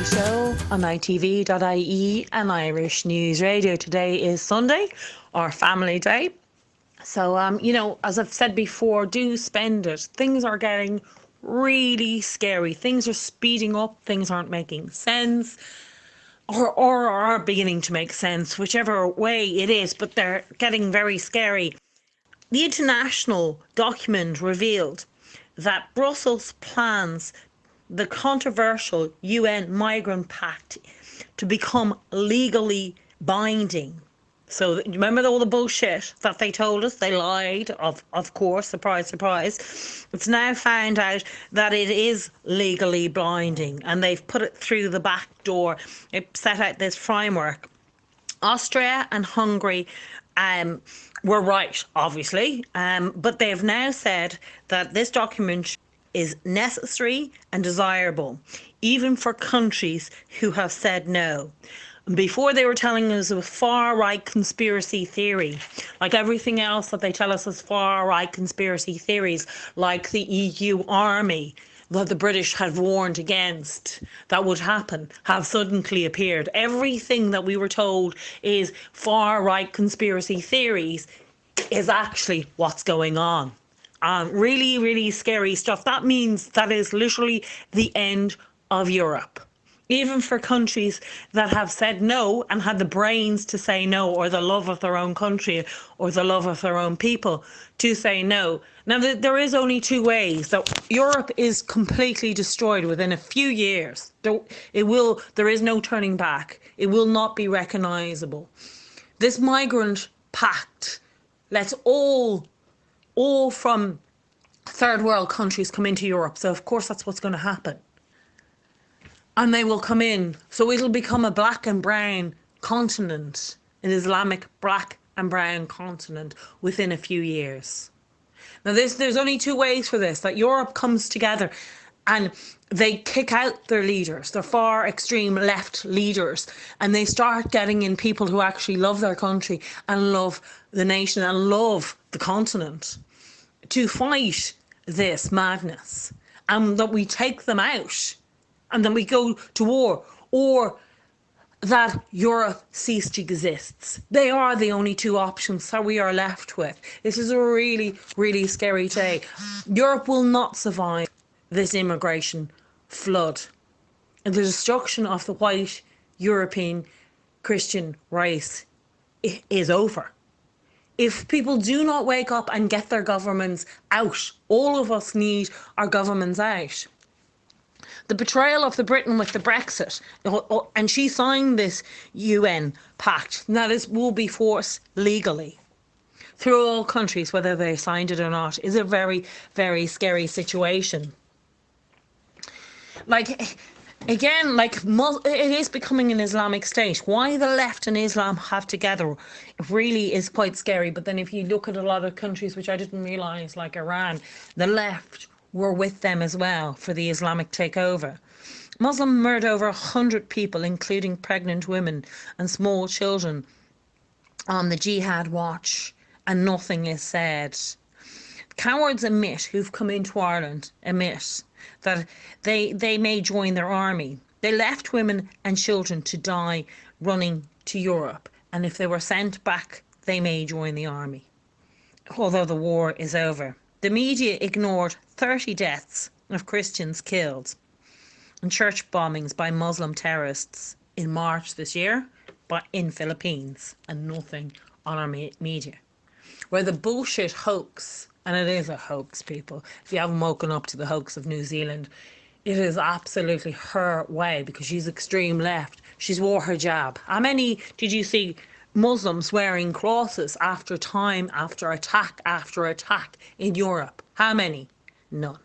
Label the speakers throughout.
Speaker 1: Kneissl on ITV.ie and Irish News Radio. Today is Sunday, our family day. So, as I've said before, do spend it. Things are getting really scary. Things are speeding up. Things aren't making sense or are beginning to make sense, whichever way it is, but they're getting very scary. The international document revealed that Brussels plans the controversial UN Migration Pact to become legally binding. So remember all the bullshit that they told us? They lied, of course, surprise, surprise. It's now found out that it is legally binding and they've put it through the back door. It set out this framework. Austria and Hungary were right, obviously, but they've now said that this document is necessary and desirable, even for countries who have said no. Before they were telling us a far-right conspiracy theory, like everything else that they tell us is far-right conspiracy theories, like the EU army that the British had warned against that would happen, have suddenly appeared. Everything that we were told is far-right conspiracy theories is actually what's going on. Really, really scary stuff. That means that is literally the end of Europe. Even for countries that have said no and had the brains to say no, or the love of their own country or the love of their own people to say no. Now, there is only two ways that Europe is completely destroyed within a few years. There is no turning back. It will not be recognisable. This migrant pact lets all from third world countries come into Europe. So of course that's what's going to happen. And they will come in. So it'll become a black and brown continent, an Islamic black and brown continent within a few years. Now there's only two ways for this, that Europe comes together and they kick out their leaders, their far extreme left leaders, and they start getting in people who actually love their country and love the nation and love the continent to fight this madness, and that we take them out and then we go to war, or that Europe cease to exist. They are the only two options that we are left with. This is a really, really scary day. Europe will not survive this immigration flood. And the destruction of the white European Christian race is over. If people do not wake up and get their governments out, all of us need our governments out. The betrayal of the Britain with the Brexit, and she signed this UN pact, and that will be forced legally through all countries, whether they signed it or not, is a very, very scary situation. It is becoming an Islamic state. Why the left and Islam have together really is quite scary. But then if you look at a lot of countries, which I didn't realise, like Iran, the left were with them as well for the Islamic takeover. Muslim murdered over 100 people, including pregnant women and small children, on the jihad watch, and nothing is said. Cowards who've come into Ireland admit that they may join their army. They left women and children to die running to Europe, and if they were sent back, they may join the army, although the war is over. The media ignored 30 deaths of Christians killed in church bombings by Muslim terrorists in March this year, but in Philippines, and nothing on our media. Where the bullshit hoax, and it is a hoax, people, if you haven't woken up to the hoax of New Zealand, it is absolutely her way, because she's extreme left. She's wore her hijab. How many did you see Muslims wearing crosses after attack in Europe? How many? None.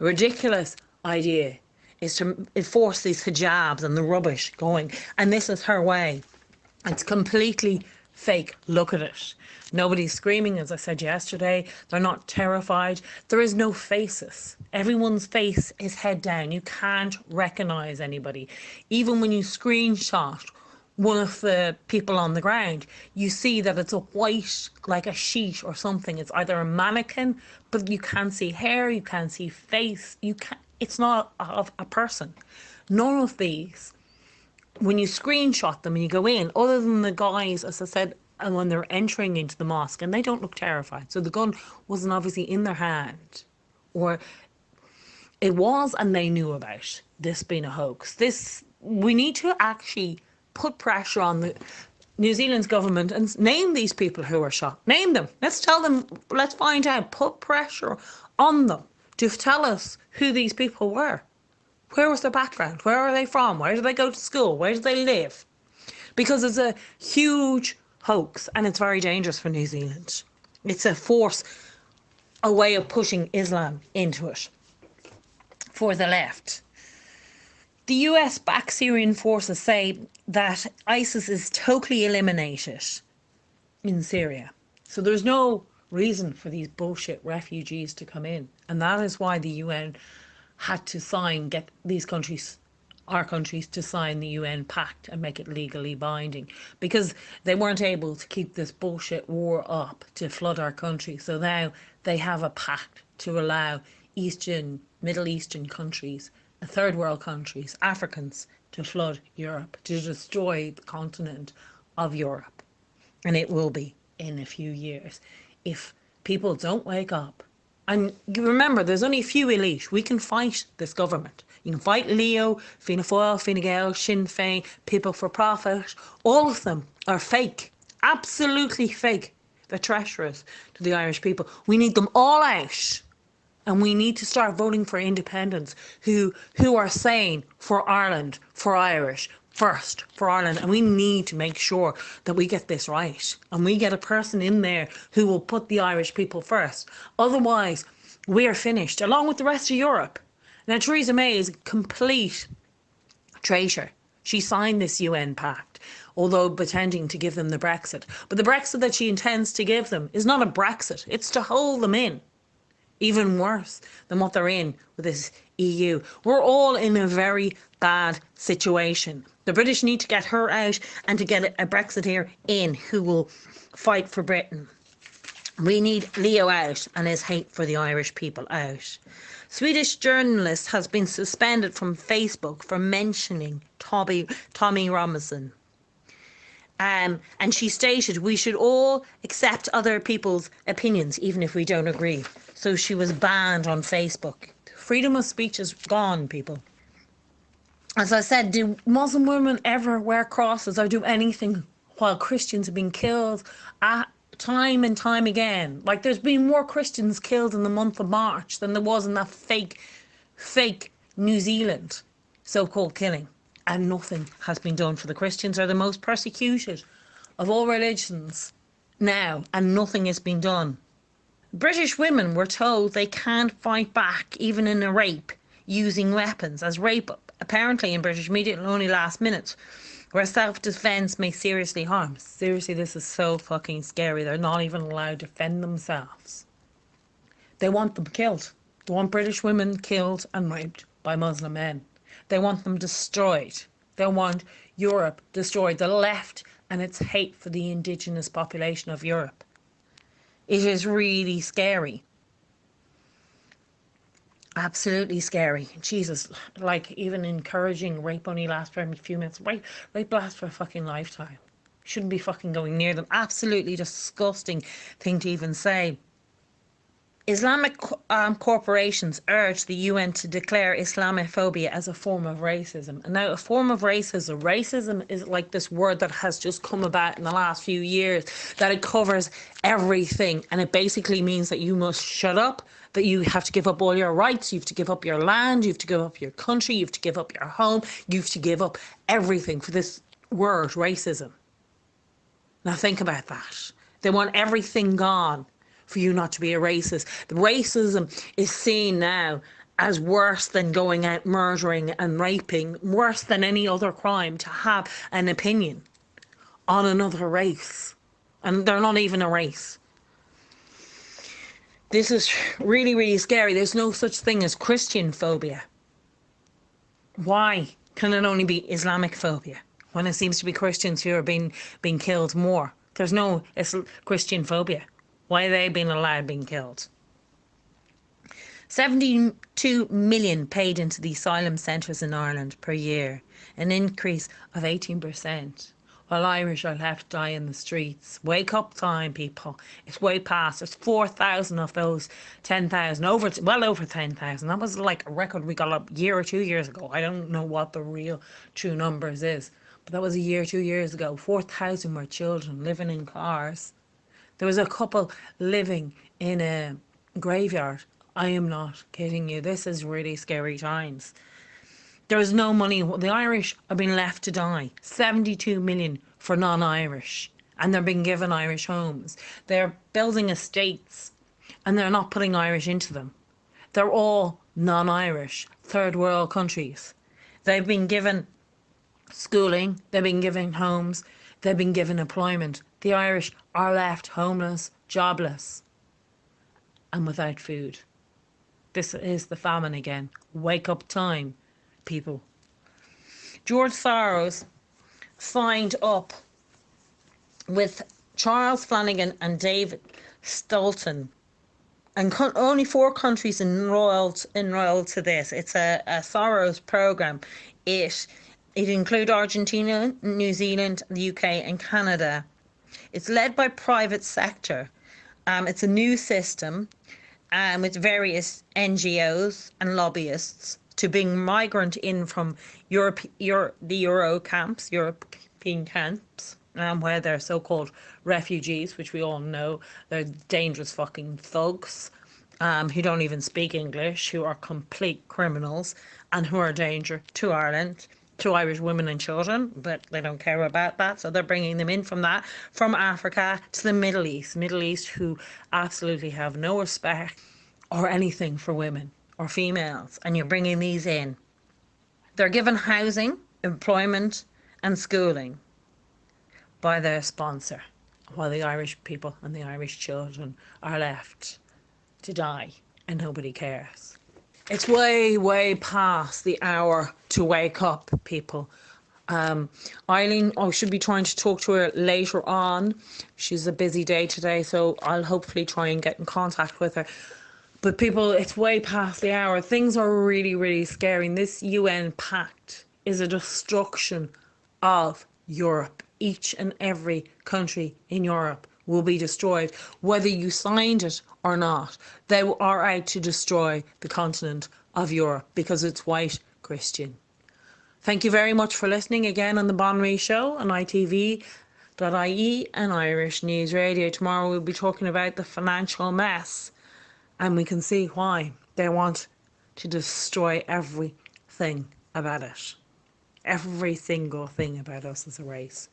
Speaker 1: A ridiculous idea is to enforce these hijabs and the rubbish going, and this is her way. It's completely fake. Look at it. Nobody's screaming, as I said yesterday. They're not terrified. There is no faces. Everyone's face is head down. You can't recognise anybody. Even when you screenshot one of the people on the ground, you see that it's a white, like a sheet or something. It's either a mannequin, but you can't see hair, you can't see face. It's not of a person. None of these, when you screenshot them and you go in, other than the guys, as I said, and when they're entering into the mosque, and they don't look terrified. So the gun wasn't obviously in their hand, or it was, and they knew about this being a hoax. We need to actually put pressure on the New Zealand's government and name these people who were shot. Name them. Let's tell them. Let's find out. Put pressure on them to tell us who these people were. Where was their background? Where are they from? Where did they go to school? Where did they live? Because it's a huge hoax and it's very dangerous for New Zealand. It's a way of pushing Islam into it for the left. The US-backed Syrian forces say that ISIS is totally eliminated in Syria. So there's no reason for these bullshit refugees to come in. And that is why the UN had to get these countries, our countries, to sign the UN Pact and make it legally binding. Because they weren't able to keep this bullshit war up to flood our country. So now they have a pact to allow Middle Eastern countries, third world countries, Africans, to flood Europe, to destroy the continent of Europe. And it will be in a few years if people don't wake up. And you remember, there's only a few elite. We can fight this government. You can fight Leo, Fianna Fáil, Fine Gael, Sinn Féin, People for Profit. All of them are fake, absolutely fake. They're treacherous to the Irish people. We need them all out. And we need to start voting for independents who are saying for Ireland, for Irish, first for Ireland. And we need to make sure that we get this right. And we get a person in there who will put the Irish people first. Otherwise, we are finished, along with the rest of Europe. Now, Theresa May is a complete traitor. She signed this UN pact, although pretending to give them the Brexit. But the Brexit that she intends to give them is not a Brexit. It's to hold them in. Even worse than what they're in with this EU. We're all in a very bad situation. The British need to get her out and to get a Brexiteer in who will fight for Britain. We need Leo out and his hate for the Irish people out. Swedish journalist has been suspended from Facebook for mentioning Tommy Robinson. And she stated, we should all accept other people's opinions, even if we don't agree. So she was banned on Facebook. Freedom of speech is gone, people. As I said, do Muslim women ever wear crosses or do anything while Christians are being killed time and time again? Like, there's been more Christians killed in the month of March than there was in that fake New Zealand so-called killing. And nothing has been done for the Christians. They're the most persecuted of all religions now, and nothing has been done. British women were told they can't fight back, even in a rape, using weapons, as rape apparently in British media will only last minutes, where self-defence may seriously harm. Seriously, this is so fucking scary. They're not even allowed to defend themselves. They want them killed. They want British women killed and raped by Muslim men. They want them destroyed. They want Europe destroyed. The left and its hate for the indigenous population of Europe. It is really scary. Absolutely scary. Jesus, like, even encouraging rape only lasts for a few minutes. Rape lasts for a fucking lifetime. Shouldn't be fucking going near them. Absolutely disgusting thing to even say. Islamic corporations urge the UN to declare Islamophobia as a form of racism. And now, a form of racism is like this word that has just come about in the last few years, that it covers everything. And it basically means that you must shut up, that you have to give up all your rights, you have to give up your land, you have to give up your country, you have to give up your home, you have to give up everything for this word, racism. Now think about that. They want everything gone for you not to be a racist. The racism is seen now as worse than going out murdering and raping, worse than any other crime, to have an opinion on another race. And they're not even a race. This is really, really scary. There's no such thing as Christian phobia. Why can it only be Islamic phobia when it seems to be Christians who are being killed more? There's no Christian phobia. Why are they being allowed being killed? 72 million paid into the asylum centres in Ireland per year, an increase of 18%. While Irish are left to die in the streets. Wake up time, people. It's way past. There's 4,000 of those 10,000. Well over 10,000. That was like a record we got a year or 2 years ago. I don't know what the real true numbers is. But that was a year, 2 years ago. 4,000 were children living in cars. There was a couple living in a graveyard. I am not kidding you. This is really scary times. There is no money. The Irish are being left to die. 72 million for non-Irish. And they're being given Irish homes. They're building estates and they're not putting Irish into them. They're all non-Irish, third world countries. They've been given schooling. They've been given homes. They've been given employment. The Irish are left homeless, jobless, and without food. This is the famine again. Wake up time, people. George Soros signed up with Charles Flanagan and David Stolten, and only 4 countries enrolled to this. It's a Soros program. It includes Argentina, New Zealand, the UK, and Canada. It's led by private sector. It's a new system with various NGOs and lobbyists to bring migrant in from the European camps, where they're so-called refugees, which we all know they're dangerous fucking thugs who don't even speak English, who are complete criminals and who are a danger to Ireland, to Irish women and children, but they don't care about that. So they're bringing them in from Africa to the Middle East, who absolutely have no respect or anything for women or females. And you're bringing these in. They're given housing, employment and schooling by their sponsor, while the Irish people and the Irish children are left to die and nobody cares. It's way, way past the hour to wake up, people. Eileen, I should be trying to talk to her later on. She's a busy day today, so I'll hopefully try and get in contact with her. But people, it's way past the hour. Things are really, really scary. This UN Pact is a destruction of Europe. Each and every country in Europe will be destroyed, whether you signed it or not. They are out to destroy the continent of Europe because it's white Christian. Thank you very much for listening again on the Bon Ree Show on ITV.ie and Irish News Radio. Tomorrow we'll be talking about the financial mess, and we can see why they want to destroy everything about it. Every single thing about us as a race.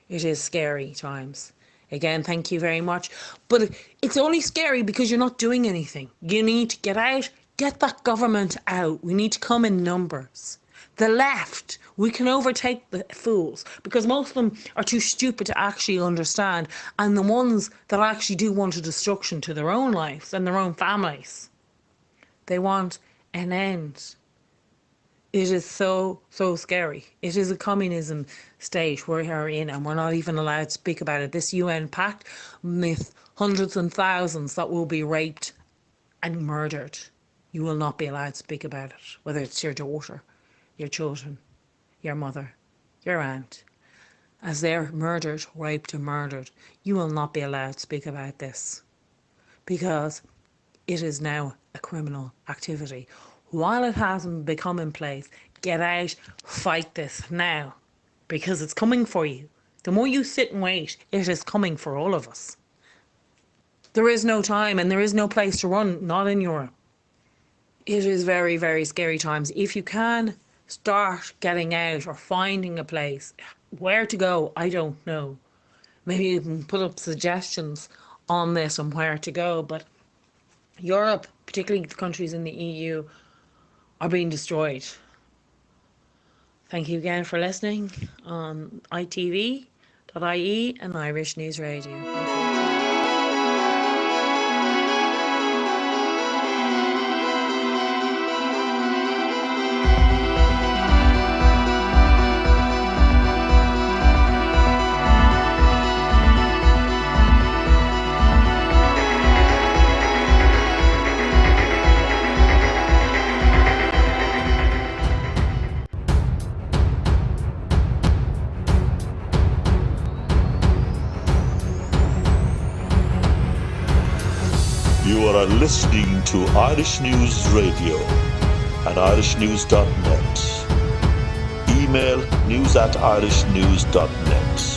Speaker 1: It is scary times. Again, thank you very much. But it's only scary because you're not doing anything. You need to get out, get that government out. We need to come in numbers. The left, we can overtake the fools because most of them are too stupid to actually understand. And the ones that actually do want a destruction to their own lives and their own families, they want an end. It is so, so scary. It is a communism state we are in, and we're not even allowed to speak about it. This UN Pact with hundreds and thousands that will be raped and murdered. You will not be allowed to speak about it, whether it's your daughter, your children, your mother, your aunt. As they're murdered, raped and murdered, you will not be allowed to speak about this because it is now a criminal activity. While it hasn't become in place, get out, fight this now, because it's coming for you. The more you sit and wait, it is coming for all of us. There is no time and there is no place to run, not in Europe. It is very, very scary times. If you can start getting out or finding a place, where to go, I don't know. Maybe you can put up suggestions on this and where to go, but Europe, particularly the countries in the EU, are being destroyed. Thank you again for listening on ITV.ie and Irish News Radio.
Speaker 2: You are listening to Irish News Radio and irishnews.net. Email news@irishnews.net.